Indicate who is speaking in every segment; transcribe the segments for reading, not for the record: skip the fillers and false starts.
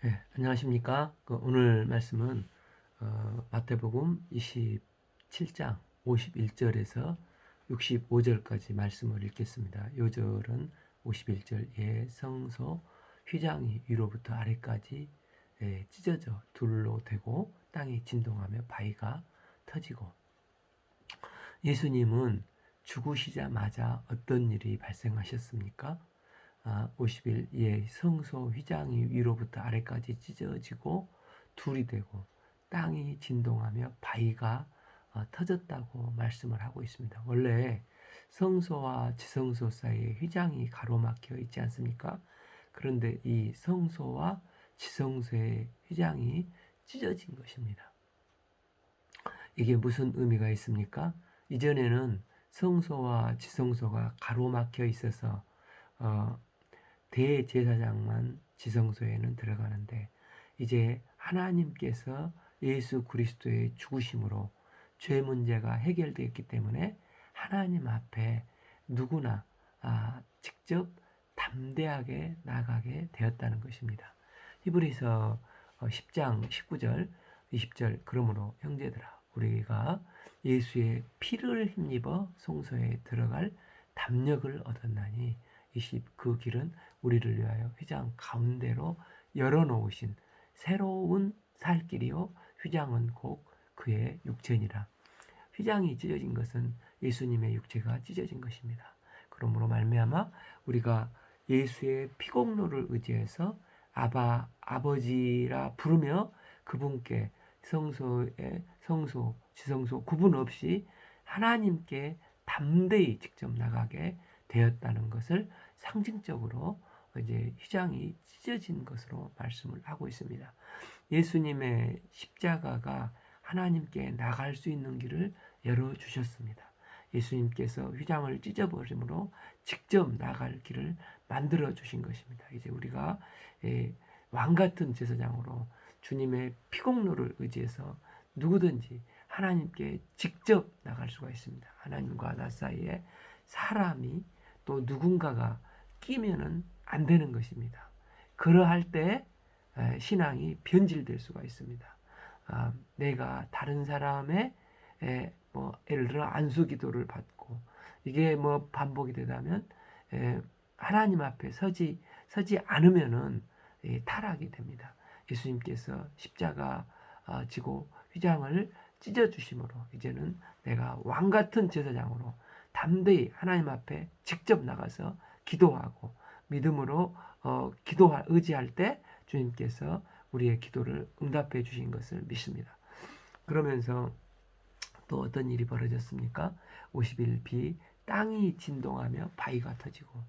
Speaker 1: 네, 안녕하십니까? 오늘 말씀은 마태복음 27장 51절에서 65절까지 말씀을 읽겠습니다. 요절은 51절 성소 휘장이 위로부터 아래까지 찢어져 둘로 되고 땅이 진동하며 바위가 터지고. 예수님은 죽으시자마자 어떤 일이 발생하셨습니까? 50일 성소 휘장이 위로부터 아래까지 찢어지고 둘이 되고 땅이 진동하며 바위가 터졌다고 말씀을 하고 있습니다. 원래 성소와 지성소 사이에 휘장이 가로막혀 있지 않습니까? 그런데 이 성소와 지성소의 휘장이 찢어진 것입니다. 이게 무슨 의미가 있습니까? 이전에는 성소와 지성소가 가로막혀 있어서 대제사장만 지성소에는 들어가는데, 이제 하나님께서 예수 그리스도의 죽으심으로 죄 문제가 해결되었기 때문에 하나님 앞에 누구나 직접 담대하게 나가게 되었다는 것입니다. 히브리서 10장 19절 20절 그러므로 형제들아 우리가 예수의 피를 힘입어 성소에 들어갈 담력을 얻었나니 그 길은 우리를 위하여 휘장 가운데로 열어놓으신 새로운 살 길이요 휘장은 곧 그의 육체니라. 휘장이 찢어진 것은 예수님의 육체가 찢어진 것입니다. 그러므로 말미암아 우리가 예수의 피공로를 의지해서 아버지라 부르며 그분께 성소, 지성소 구분 없이 하나님께 담대히 직접 나가게 되었다는 것을 상징적으로 이제 휘장이 찢어진 것으로 말씀을 하고 있습니다. 예수님의 십자가가 하나님께 나갈 수 있는 길을 열어주셨습니다. 예수님께서 휘장을 찢어버림으로 직접 나갈 길을 만들어 주신 것입니다. 이제 우리가 왕같은 제사장으로 주님의 피공로를 의지해서 누구든지 하나님께 직접 나갈 수가 있습니다. 하나님과 나 사이에 사람이 또 누군가가 끼면은 안 되는 것입니다. 그러할 때 신앙이 변질될 수가 있습니다. 내가 다른 사람의 예를 들어 안수 기도를 받고 이게 반복이 되다면 하나님 앞에 서지 않으면은 타락이 됩니다. 예수님께서 십자가 지고 휘장을 찢어 주심으로 이제는 내가 왕 같은 제사장으로 담대히 하나님 앞에 직접 나가서 기도하고 믿음으로 의지할 때 주님께서 우리의 기도를 응답해 주신 것을 믿습니다. 그러면서 또 어떤 일이 벌어졌습니까? 50일 비 땅이 진동하며 바위가 터지고.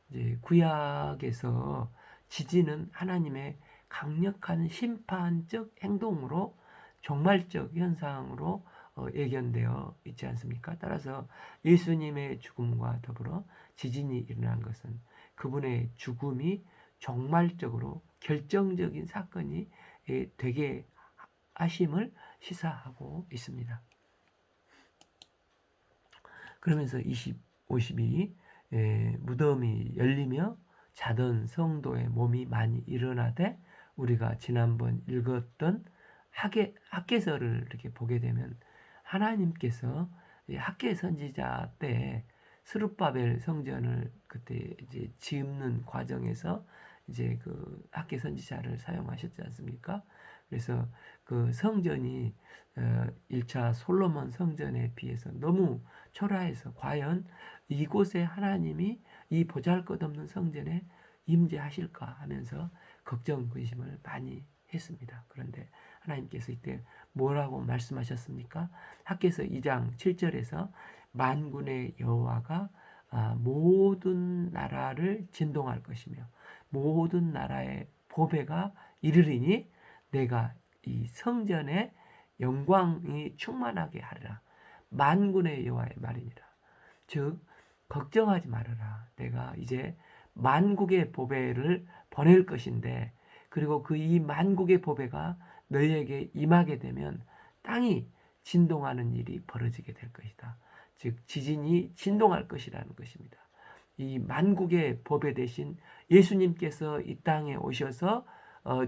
Speaker 1: 이제 구약에서 지진은 하나님의 강력한 심판적 행동으로 종말적 현상으로 예견되어 있지 않습니까? 따라서 예수님의 죽음과 더불어 지진이 일어난 것은 그분의 죽음이 종말적으로 결정적인 사건이 되게 하심을 시사하고 있습니다. 그러면서 52 무덤이 열리며 자던 성도의 몸이 많이 일어나되 우리가 지난번 읽었던 학개서를 이렇게 보게 되면 하나님께서 학개 선지자 때 스룹바벨 성전을 그때 이제 짓는 과정에서 이제 그 학개 선지자를 사용하셨지 않습니까? 그래서 그 성전이 1차 솔로몬 성전에 비해서 너무 초라해서 과연 이곳에 하나님이 이 보잘것없는 성전에 임재하실까 하면서 걱정 근심을 많이 했습니다. 그런데 하나님께서 이때 뭐라고 말씀하셨습니까? 학개서 2장 7절에서 만군의 여호와가 모든 나라를 진동할 것이며 모든 나라의 보배가 이르리니 내가 이 성전에 영광이 충만하게 하리라. 만군의 여호와의 말이니라. 즉 걱정하지 말아라. 내가 이제 만국의 보배를 보낼 것인데, 그리고 그 이 만국의 보배가 너희에게 임하게 되면 땅이 진동하는 일이 벌어지게 될 것이다. 즉 지진이 진동할 것이라는 것입니다. 이 만국의 보배 대신 예수님께서 이 땅에 오셔서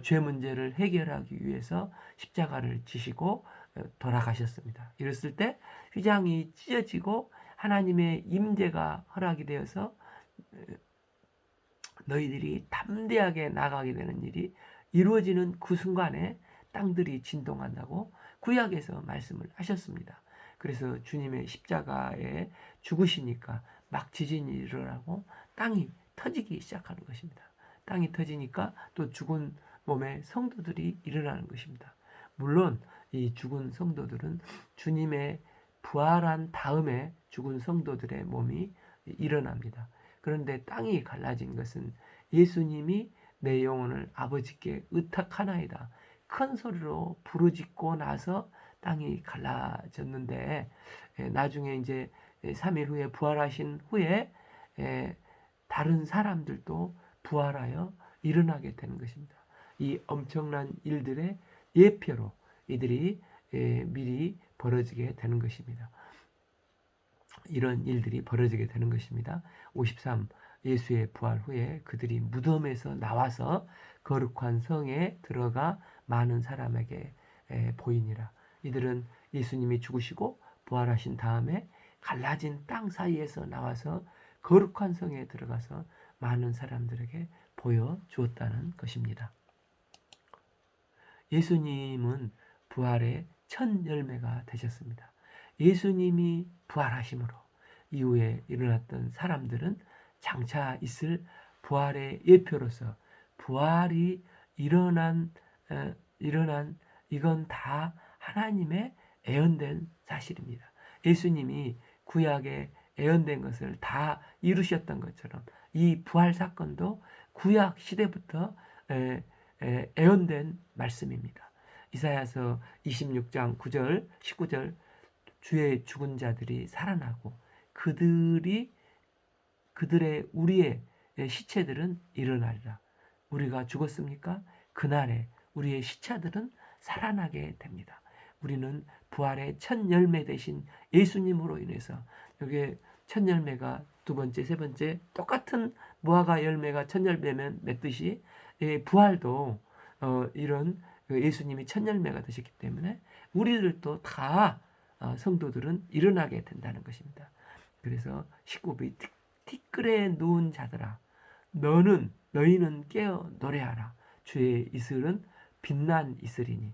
Speaker 1: 죄 문제를 해결하기 위해서 십자가를 지시고 돌아가셨습니다. 이랬을 때 휘장이 찢어지고 하나님의 임재가 허락이 되어서 너희들이 담대하게 나가게 되는 일이 이루어지는 그 순간에 땅들이 진동한다고 구약에서 말씀을 하셨습니다. 그래서 주님의 십자가에 죽으시니까 막 지진이 일어나고 땅이 터지기 시작하는 것입니다. 땅이 터지니까 또 죽은 몸의 성도들이 일어나는 것입니다. 물론 이 죽은 성도들은 주님의 부활한 다음에 죽은 성도들의 몸이 일어납니다. 그런데 땅이 갈라진 것은 예수님이 내 영혼을 아버지께 의탁하나이다 큰 소리로 부르짖고 나서 땅이 갈라졌는데, 나중에 이제 3일 후에 부활하신 후에 다른 사람들도 부활하여 일어나게 되는 것입니다. 이 엄청난 일들의 예표로 이들이 미리 벌어지게 되는 것입니다. 이런 일들이 벌어지게 되는 것입니다. 53. 예수의 부활 후에 그들이 무덤에서 나와서 거룩한 성에 들어가 많은 사람에게 보이니라. 이들은 예수님이 죽으시고 부활하신 다음에 갈라진 땅 사이에서 나와서 거룩한 성에 들어가서 많은 사람들에게 보여주었다는 것입니다. 예수님은 부활의 첫 열매가 되셨습니다. 예수님이 부활하심으로 이후에 일어났던 사람들은 장차 있을 부활의 예표로서 부활이 일어난 이건 다 하나님의 예언된 사실입니다. 예수님이 구약에 예언된 것을 다 이루셨던 것처럼 이 부활 사건도 구약 시대부터 예언된 말씀입니다. 이사야서 26장 9절 19절 주의 죽은 자들이 살아나고 우리의 시체들은 일어나리라. 우리가 죽었습니까? 그날에 우리의 시체들은 살아나게 됩니다. 우리는 부활의 첫 열매 되신 예수님으로 인해서, 여기에 첫 열매가 두 번째, 세 번째 똑같은 무화과 열매가 첫 열매면 맺듯이 부활도 이런 예수님이 첫 열매가 되셨기 때문에 우리들도 다 성도들은 일어나게 된다는 것입니다. 그래서 19비 티끌에 누운 자들아 너희는 깨어 노래하라. 주의 이슬은 빛난 이슬이니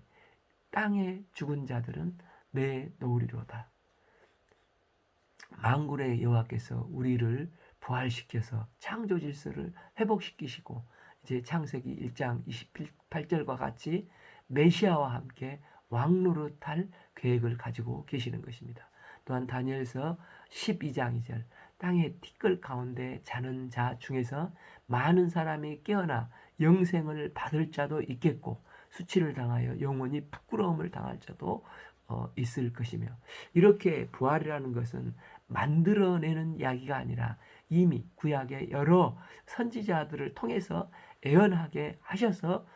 Speaker 1: 땅에 죽은 자들은 내 노으리로다. 만군의 여호와께서 우리를 부활시켜서 창조 질서를 회복시키시고 이제 창세기 1장 28절과 같이 메시아와 함께 왕노릇할 계획을 가지고 계시는 것입니다. 또한 다니엘서 12장 2절 땅의 티끌 가운데 자는 자 중에서 많은 사람이 깨어나 영생을 받을 자도 있겠고 수치를 당하여 영원히 부끄러움을 당할 자도 있을 것이며, 이렇게 부활이라는 것은 만들어내는 이야기가 아니라 이미 구약의 여러 선지자들을 통해서 예언하게 하셔서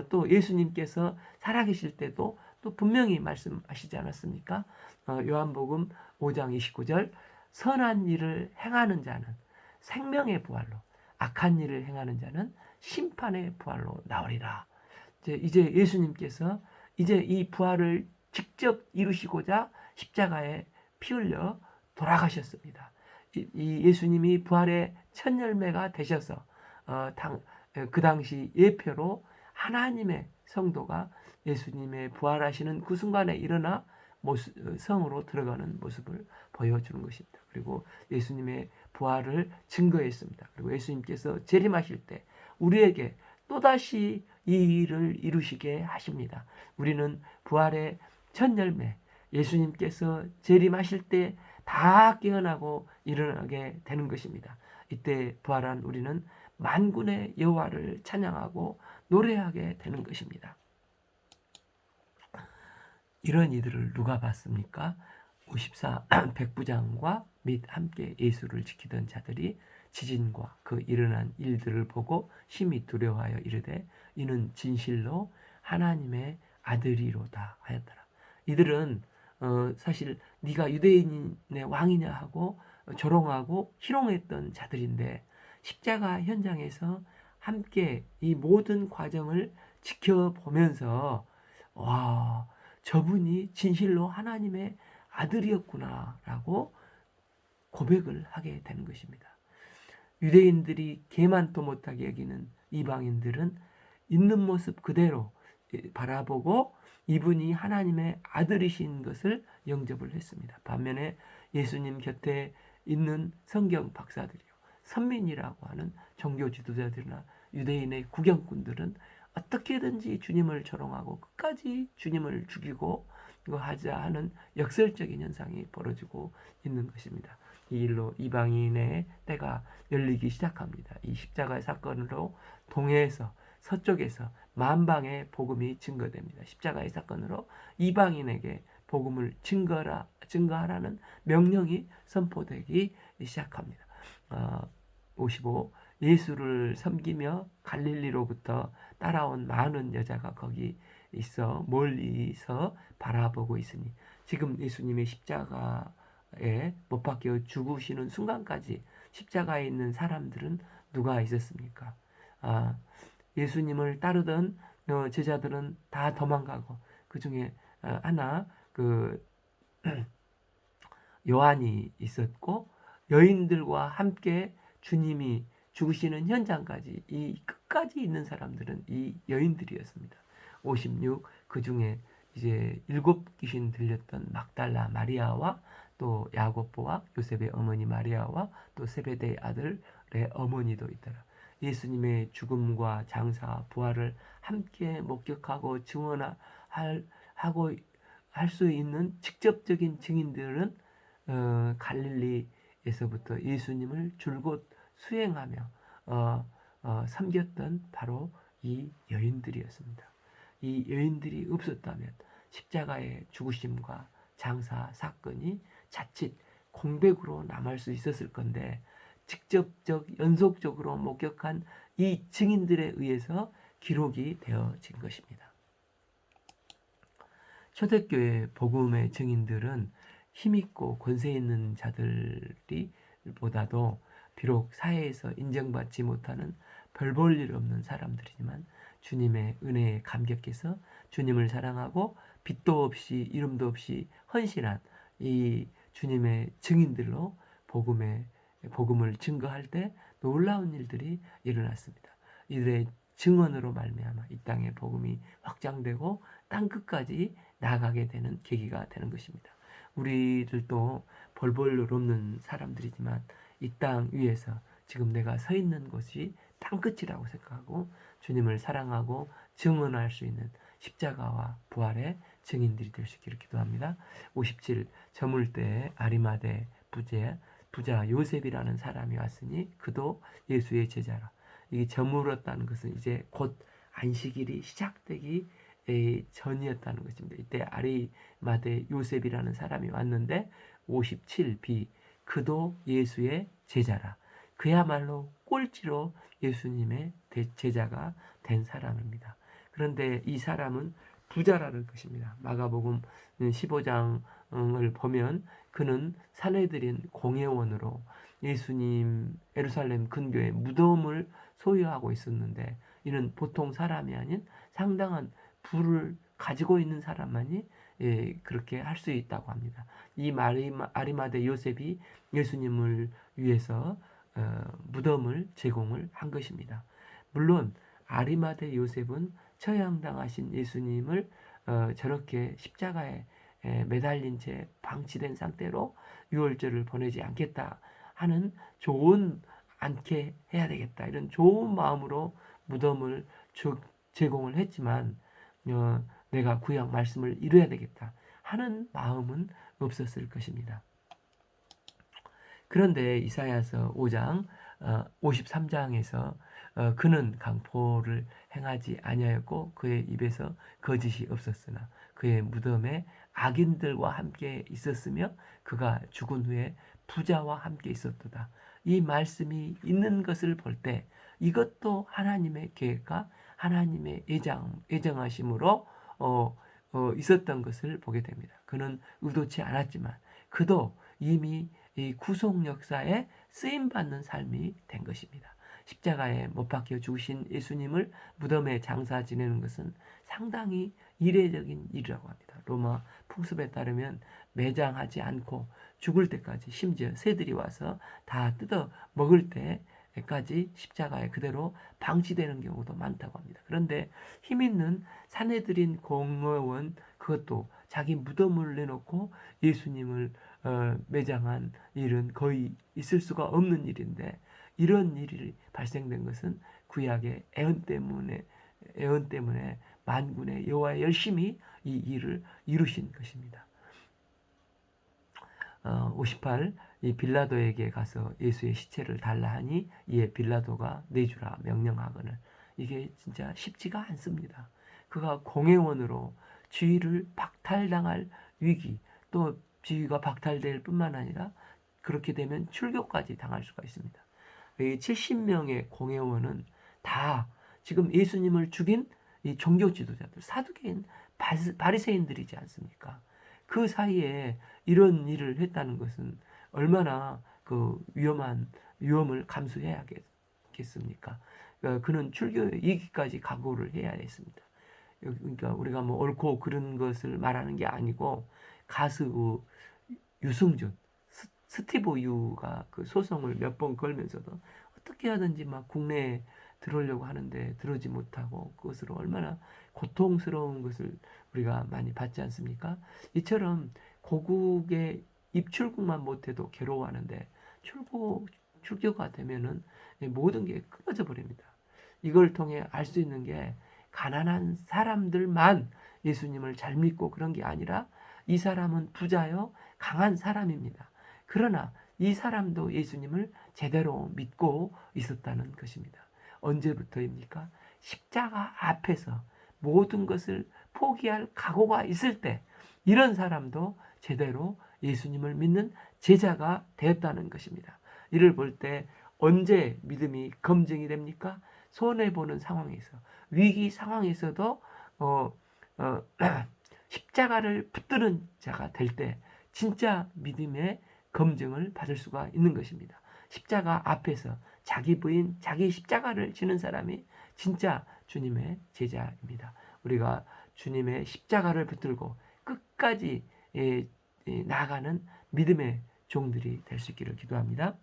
Speaker 1: 또 예수님께서 살아계실 때도 또 분명히 말씀하시지 않았습니까? 요한복음 5장 29절 선한 일을 행하는 자는 생명의 부활로, 악한 일을 행하는 자는 심판의 부활로 나오리라. 이제 예수님께서 이제 이 부활을 직접 이루시고자 십자가에 피 흘려 돌아가셨습니다. 이 예수님이 부활의 첫 열매가 되셔서 그 당시 예표로 하나님의 성도가 예수님의 부활하시는 그 순간에 일어나 성으로 들어가는 모습을 보여주는 것입니다. 그리고 예수님의 부활을 증거했습니다. 그리고 예수님께서 재림하실 때 우리에게 또다시 이 일을 이루시게 하십니다. 우리는 부활의 첫 열매, 예수님께서 재림하실 때 다 깨어나고 일어나게 되는 것입니다. 이때 부활한 우리는 만군의 여호와를 찬양하고 노래하게 되는 것입니다. 이런 이들을 누가 봤습니까? 54 백부장과 및 함께 예수를 지키던 자들이 지진과 그 일어난 일들을 보고 심히 두려워하여 이르되 이는 진실로 하나님의 아들이로다 하였더라. 이들은 사실 네가 유대인의 왕이냐 하고 조롱하고 희롱했던 자들인데 십자가 현장에서 함께 이 모든 과정을 지켜보면서 와, 저분이 진실로 하나님의 아들이었구나라고 고백을 하게 되는 것입니다. 유대인들이 개만도 못하게 여기는 이방인들은 있는 모습 그대로 바라보고 이분이 하나님의 아들이신 것을 영접을 했습니다. 반면에 예수님 곁에 있는 성경 박사들이요, 선민이라고 하는 종교 지도자들이나 유대인의 구경꾼들은 어떻게든지 주님을 조롱하고 끝까지 주님을 죽이고 이거 하자 하는 역설적인 현상이 벌어지고 있는 것입니다. 이 일로 이방인의 때가 열리기 시작합니다. 이 십자가의 사건으로 동해에서 서쪽에서 만방의 복음이 증거됩니다. 십자가의 사건으로 이방인에게 복음을 증거하라는 명령이 선포되기 시작합니다. 55. 예수를 섬기며 갈릴리로부터 따라온 많은 여자가 거기 있어 멀리서 바라보고 있으니, 지금 예수님의 십자가에 못 박혀 죽으시는 순간까지 십자가에 있는 사람들은 누가 있었습니까? 예수님을 따르던 제자들은 다 도망가고 그 중에 하나 그 요한이 있었고, 여인들과 함께 주님이 죽으시는 현장까지 이 끝까지 있는 사람들은 이 여인들이었습니다. 56. 그 중에 이제 7 귀신 들렸던 막달라 마리아와 또 야고보와 요셉의 어머니 마리아와 또 세베대의 아들의 어머니도 있더라. 예수님의 죽음과 장사 부활을 함께 목격하고 증언하고 할 수 있는 직접적인 증인들은 갈릴리에서부터 예수님을 줄곧 수행하며 섬겼던 바로 이 여인들이었습니다. 이 여인들이 없었다면 십자가의 죽으심과 장사 사건이 자칫 공백으로 남을 수 있었을 건데, 직접적 연속적으로 목격한 이 증인들에 의해서 기록이 되어진 것입니다. 초대교회 복음의 증인들은 힘있고 권세 있는 자들이 보다도 비록 사회에서 인정받지 못하는 별 볼 일 없는 사람들이지만 주님의 은혜에 감격해서 주님을 사랑하고 빛도 없이 이름도 없이 헌신한 이 주님의 증인들로 복음을 증거할 때 놀라운 일들이 일어났습니다. 이들의 증언으로 말미암아 이 땅의 복음이 확장되고 땅 끝까지 나아가게 되는 계기가 되는 것입니다. 우리들도 벌 볼 일 없는 사람들이지만 이 땅 위에서 지금 내가 서 있는 곳이 땅끝이라고 생각하고 주님을 사랑하고 증언할 수 있는 십자가와 부활의 증인들이 될 수 있기를 기도합니다. 57. 저물 때에 아리마대 부자 요셉이라는 사람이 왔으니 그도 예수의 제자라. 이게 저물었다는 것은 이제 곧 안식일이 시작되기 전이었다는 것입니다. 이때 아리마대 요셉이라는 사람이 왔는데 57b. 그도 예수의 제자라. 그야말로 꼴찌로 예수님의 제자가 된 사람입니다. 그런데 이 사람은 부자라는 것입니다. 마가복음 15장을 보면 그는 사내들인 공회원으로 예수님 예루살렘 근교에 무덤을 소유하고 있었는데, 이는 보통 사람이 아닌 상당한 부를 가지고 있는 사람만이 그렇게 할 수 있다고 합니다. 이 아리마대 요셉이 예수님을 위해서 무덤을 제공을 한 것입니다. 물론 아리마대 요셉은 처형당하신 예수님을 저렇게 십자가에 매달린 채 방치된 상태로 유월절을 보내지 않겠다 하는 좋은 않게 해야 되겠다 이런 좋은 마음으로 무덤을 제공을 했지만 내가 구약 말씀을 이루어야 되겠다 하는 마음은 없었을 것입니다. 그런데 이사야서 5장 53장에서 그는 강포를 행하지 아니하였고 그의 입에서 거짓이 없었으나 그의 무덤에 악인들과 함께 있었으며 그가 죽은 후에 부자와 함께 있었도다. 이 말씀이 있는 것을 볼 때 이것도 하나님의 계획과 하나님의 예정하심으로 있었던 것을 보게 됩니다. 그는 의도치 않았지만 그도 이미 이 구속 역사에 쓰임받는 삶이 된 것입니다. 십자가에 못 박혀 죽으신 예수님을 무덤에 장사 지내는 것은 상당히 이례적인 일이라고 합니다. 로마 풍습에 따르면 매장하지 않고 죽을 때까지, 심지어 새들이 와서 다 뜯어 먹을 때까지 십자가에 그대로 방치되는 경우도 많다고 합니다. 그런데 힘 있는 사내들인 공의원, 그것도 자기 무덤을 내놓고 예수님을 매장한 일은 거의 있을 수가 없는 일인데, 이런 일이 발생된 것은 구약의 애언 때문에 만군의 여호와 열심히 이 일을 이루신 것입니다. 58. 이 빌라도에게 가서 예수의 시체를 달라 하니 이에 빌라도가 내주라 명령하거늘. 이게 진짜 쉽지가 않습니다. 그가 공회원으로 지위를 박탈당할 위기, 또 지위가 박탈될 뿐만 아니라 그렇게 되면 출교까지 당할 수가 있습니다. 70명의 공회원은 다 지금 예수님을 죽인 이 종교 지도자들, 사두개인, 바리새인들이지 않습니까? 그 사이에 이런 일을 했다는 것은 얼마나 그 위험을 감수해야겠습니까? 그는 출교에 이기까지 각오를 해야 했습니다. 그러니까 우리가 뭐 옳고 그른 것을 말하는 게 아니고, 가수 유승준, 스티브 유가 그 소송을 몇 번 걸면서도 어떻게 하든지 막 국내에 들어오려고 하는데 들어오지 못하고, 그것으로 얼마나 고통스러운 것을 우리가 많이 봤지 않습니까? 이처럼 고국에 입출국만 못해도 괴로워하는데 출교가 되면은 모든 게 끊어져 버립니다. 이걸 통해 알 수 있는 게, 가난한 사람들만 예수님을 잘 믿고 그런 게 아니라 이 사람은 부자요 강한 사람입니다. 그러나 이 사람도 예수님을 제대로 믿고 있었다는 것입니다. 언제부터입니까? 십자가 앞에서 모든 것을 포기할 각오가 있을 때, 이런 사람도 제대로 예수님을 믿는 제자가 되었다는 것입니다. 이를 볼 때 언제 믿음이 검증이 됩니까? 손해보는 상황에서, 위기 상황에서도 십자가를 붙드는 자가 될 때 진짜 믿음의 검증을 받을 수가 있는 것입니다. 십자가 앞에서 자기 부인, 자기 십자가를 지는 사람이 진짜 주님의 제자입니다. 우리가 주님의 십자가를 붙들고 끝까지 나아가는 믿음의 종들이 될 수 있기를 기도합니다.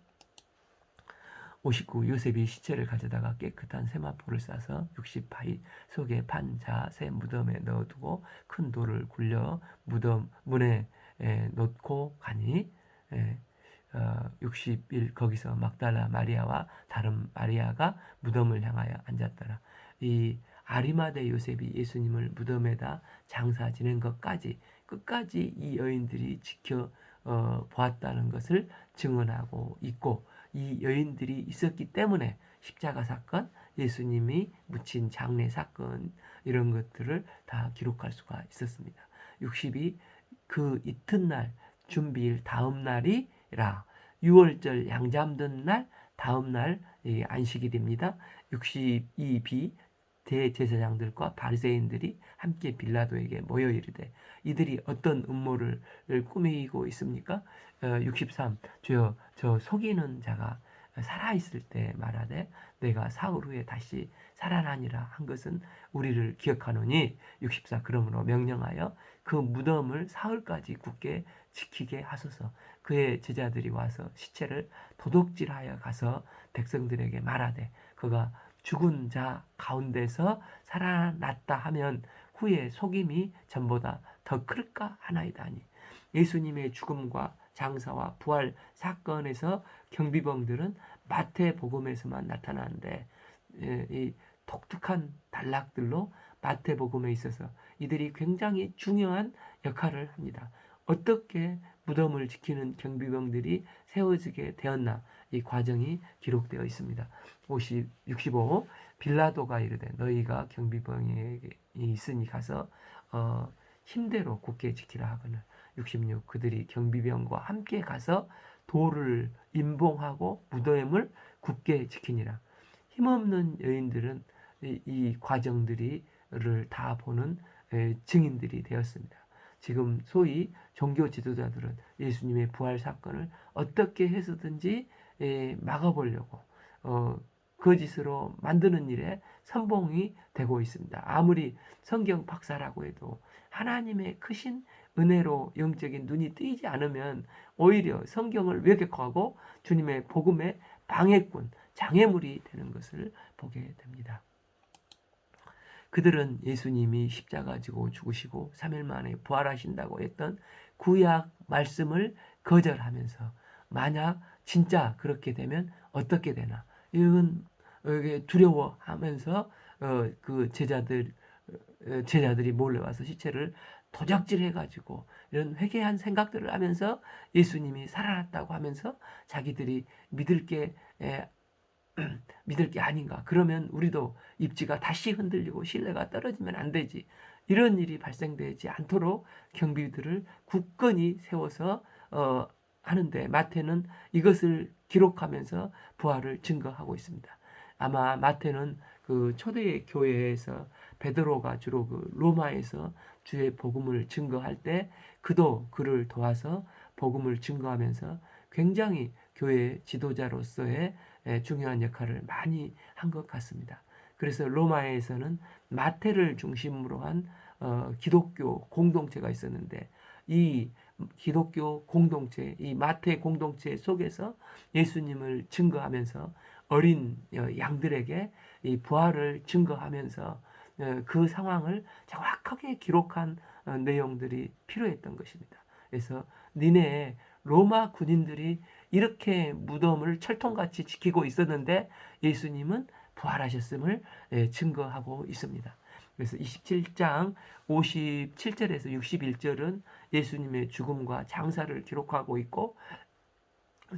Speaker 1: 59. 요셉이 시체를 가져다가 깨끗한 세마포를 싸서 60바위 속에 판자새 무덤에 넣어두고 큰 돌을 굴려 무덤 문에 놓고 가니, 61. 거기서 막달라 마리아와 다른 마리아가 무덤을 향하여 앉았더라. 이 아리마대 요셉이 예수님을 무덤에다 장사 지낸 것까지 끝까지 이 여인들이 지켜 보았다는 것을 증언하고 있고, 이 여인들이 있었기 때문에 십자가 사건, 예수님이 묻힌 장례 사건, 이런 것들을 다 기록할 수가 있었습니다. 62. 그 이튿날 준비일 다음 날이라, 6월절 양 잡는 날 다음 날 안식일입니다. 62b. 대제사장들과 바리새인들이 함께 빌라도에게 모여 이르되, 이들이 어떤 음모를 꾸미고 있습니까? 63. 주여, 저 속이는 자가 살아있을 때 말하되 내가 사흘 후에 다시 살아나니라 한 것은 우리를 기억하노니. 64. 그러므로 명령하여 그 무덤을 사흘까지 굳게 지키게 하소서. 그의 제자들이 와서 시체를 도둑질하여 가서 백성들에게 말하되, 그가 죽은 자 가운데서 살아났다 하면 후에 속임이 전보다 더 클까 하나이다니. 예수님의 죽음과 장사와 부활 사건에서 경비병들은 마태복음에서만 나타나는데, 이 독특한 단락들로 마태복음에 있어서 이들이 굉장히 중요한 역할을 합니다. 어떻게 무덤을 지키는 경비병들이 세워지게 되었나, 이 과정이 기록되어 있습니다. 65. 빌라도가 이르되 너희가 경비병이 있으니 가서 힘대로 굳게 지키라 하거늘. 66. 그들이 경비병과 함께 가서 돌을 임봉하고 무덤을 굳게 지키니라. 힘없는 여인들은 이 과정들을 다 보는 증인들이 되었습니다. 지금 소위 종교 지도자들은 예수님의 부활 사건을 어떻게 해서든지 막아보려고 거짓으로 만드는 일에 선봉이 되고 있습니다. 아무리 성경 박사라고 해도 하나님의 크신 은혜로 영적인 눈이 뜨이지 않으면 오히려 성경을 왜곡하고 주님의 복음의 방해꾼, 장애물이 되는 것을 보게 됩니다. 그들은 예수님이 십자가 지고 죽으시고 3일 만에 부활하신다고 했던 구약 말씀을 거절하면서 만약 진짜 그렇게 되면 어떻게 되나 이건 두려워하면서 그 제자들이 몰려와서 시체를 도적질해가지고 이런 회개한 생각들을 하면서 예수님이 살아났다고 하면서 자기들이 믿을 게 아닌가. 그러면 우리도 입지가 다시 흔들리고 신뢰가 떨어지면 안 되지. 이런 일이 발생되지 않도록 경비들을 굳건히 세워서 하는데 마태는 이것을 기록하면서 부활을 증거하고 있습니다. 아마 마태는 그 초대 교회에서 베드로가 주로 그 로마에서 주의 복음을 증거할 때 그도 그를 도와서 복음을 증거하면서 굉장히 교회 지도자로서의 중요한 역할을 많이 한 것 같습니다. 그래서 로마에서는 마태를 중심으로 한 기독교 공동체가 있었는데 이 기독교 공동체, 이 마태 공동체 속에서 예수님을 증거하면서 어린 양들에게 이 부활을 증거하면서 그 상황을 정확하게 기록한 내용들이 필요했던 것입니다. 그래서 니네 로마 군인들이 이렇게 무덤을 철통같이 지키고 있었는데 예수님은 부활하셨음을 증거하고 있습니다. 그래서 27장 57절에서 61절은 예수님의 죽음과 장사를 기록하고 있고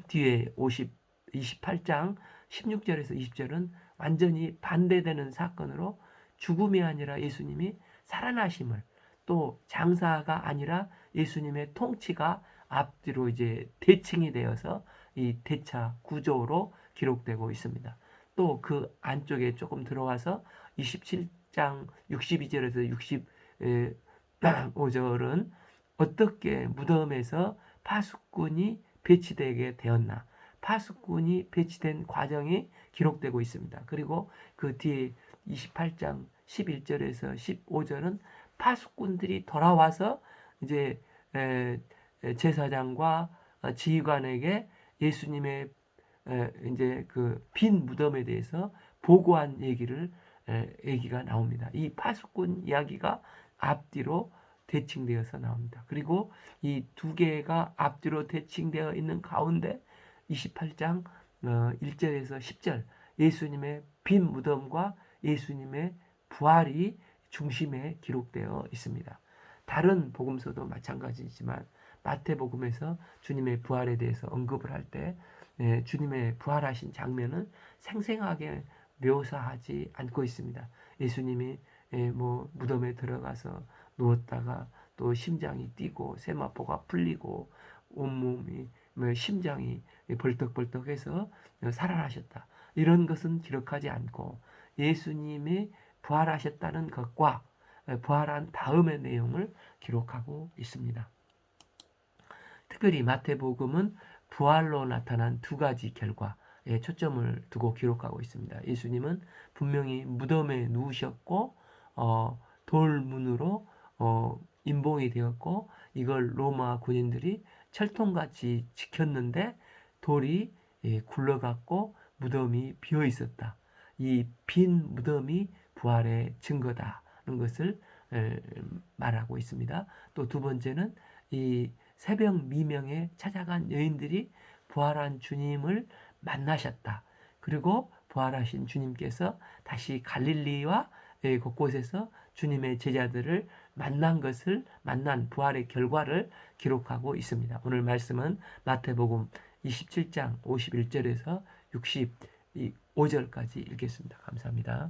Speaker 1: 뒤에 28장 16절에서 20절은 완전히 반대되는 사건으로 죽음이 아니라 예수님이 살아나심을 또 장사가 아니라 예수님의 통치가 앞뒤로 이제 대칭이 되어서 이 대차 구조로 기록되고 있습니다. 또 그 안쪽에 조금 들어와서 27장 62절에서 65절은 어떻게 무덤에서 파수꾼이 배치되게 되었나 파수꾼이 배치된 과정이 기록되고 있습니다. 그리고 그 뒤에 28장 11절에서 15절은 파수꾼들이 돌아와서 이제 제사장과 지휘관에게 예수님의 이제 그 빈 무덤에 대해서 보고한 얘기가 나옵니다. 이 파수꾼 이야기가 앞뒤로 대칭되어서 나옵니다. 그리고 이 두 개가 앞뒤로 대칭되어 있는 가운데 28장 1절에서 10절 예수님의 빈 무덤과 예수님의 부활이 중심에 기록되어 있습니다. 다른 복음서도 마찬가지지만 마태복음에서 주님의 부활에 대해서 언급을 할 때 주님의 부활하신 장면을 생생하게 묘사하지 않고 있습니다. 예수님이 뭐 무덤에 들어가서 누웠다가 또 심장이 뛰고 세마포가 풀리고 온몸이 심장이 벌떡벌떡해서 살아나셨다. 이런 것은 기록하지 않고 예수님이 부활하셨다는 것과 부활한 다음의 내용을 기록하고 있습니다. 특별히 마태복음은 부활로 나타난 두 가지 결과에 초점을 두고 기록하고 있습니다. 예수님은 분명히 무덤에 누우셨고 돌문으로 임봉이 되었고 이걸 로마 군인들이 철통같이 지켰는데 돌이 굴러갔고 무덤이 비어 있었다. 이 빈 무덤이 부활의 증거다는 것을 말하고 있습니다. 또 두 번째는 이 새벽 미명에 찾아간 여인들이 부활한 주님을 만나셨다. 그리고 부활하신 주님께서 다시 갈릴리와 곳곳에서 주님의 제자들을 만난 부활의 결과를 기록하고 있습니다. 오늘 말씀은 마태복음 27장 51절에서 65절까지 읽겠습니다. 감사합니다.